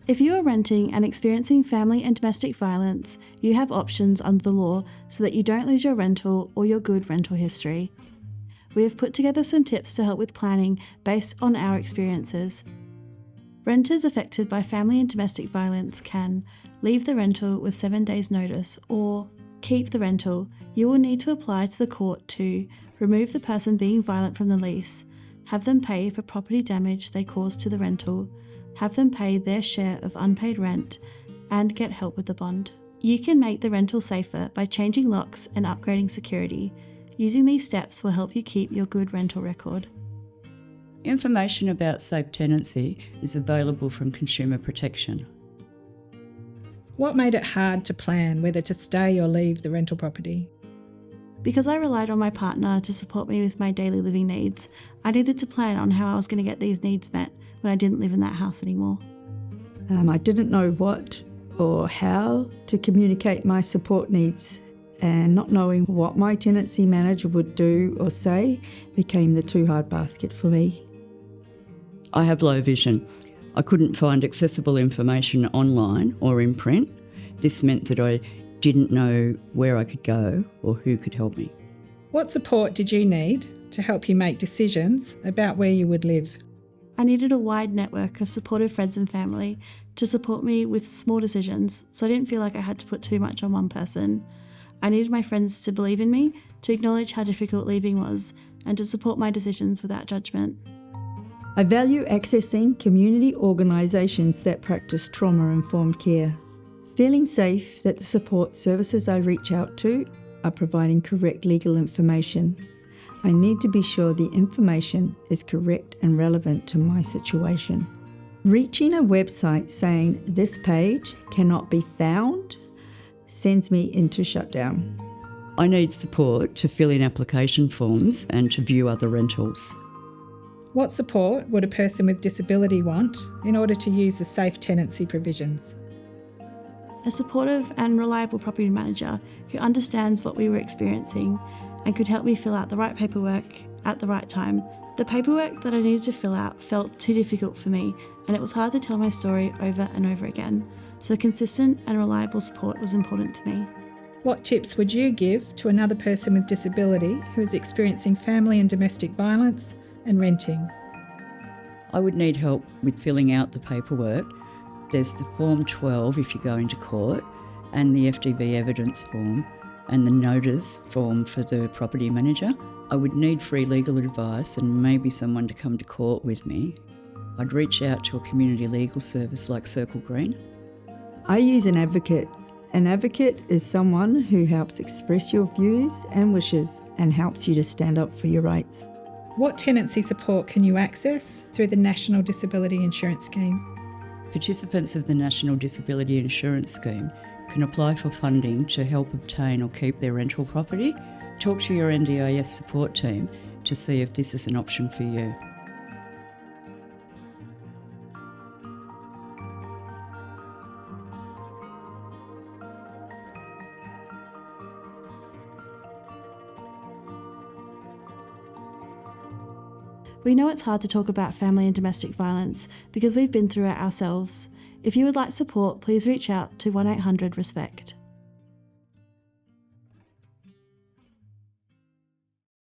If you are renting and experiencing family and domestic violence, you have options under the law so that you don't lose your rental or your good rental history. We have put together some tips to help with planning based on our experiences. Renters affected by family and domestic violence can leave the rental with 7 days' notice or keep the rental. You will need to apply to the court to remove the person being violent from the lease, have them pay for property damage they caused to the rental, have them pay their share of unpaid rent, and get help with the bond. You can make the rental safer by changing locks and upgrading security. Using these steps will help you keep your good rental record. Information about Safe Tenancy is available from Consumer Protection. What made it hard to plan whether to stay or leave the rental property? Because I relied on my partner to support me with my daily living needs, I needed to plan on how I was going to get these needs met when I didn't live in that house anymore. I didn't know what or how to communicate my support needs, and not knowing what my tenancy manager would do or say became the too hard basket for me. I have low vision. I couldn't find accessible information online or in print. This meant that I didn't know where I could go or who could help me. What support did you need to help you make decisions about where you would live? I needed a wide network of supportive friends and family to support me with small decisions, so I didn't feel like I had to put too much on one person. I needed my friends to believe in me, to acknowledge how difficult leaving was, and to support my decisions without judgment. I value accessing community organisations that practice trauma-informed care. Feeling safe that the support services I reach out to are providing correct legal information. I need to be sure the information is correct and relevant to my situation. Reaching a website saying this page cannot be found sends me into shutdown. I need support to fill in application forms and to view other rentals. What support would a person with disability want in order to use the safe tenancy provisions? A supportive and reliable property manager who understands what we were experiencing and could help me fill out the right paperwork at the right time. The paperwork that I needed to fill out felt too difficult for me, and it was hard to tell my story over and over again. So consistent and reliable support was important to me. What tips would you give to another person with disability who is experiencing family and domestic violence and renting? I would need help with filling out the paperwork. There's the Form 12 if you go into court, and the FDV evidence form, and the notice form for the property manager. I would need free legal advice and maybe someone to come to court with me. I'd reach out to a community legal service like Circle Green. I use an advocate. An advocate is someone who helps express your views and wishes and helps you to stand up for your rights. What tenancy support can you access through the National Disability Insurance Scheme? Participants of the National Disability Insurance Scheme can apply for funding to help obtain or keep their rental property. Talk to your NDIS support team to see if this is an option for you. We know it's hard to talk about family and domestic violence because we've been through it ourselves. If you would like support, please reach out to 1-800-RESPECT.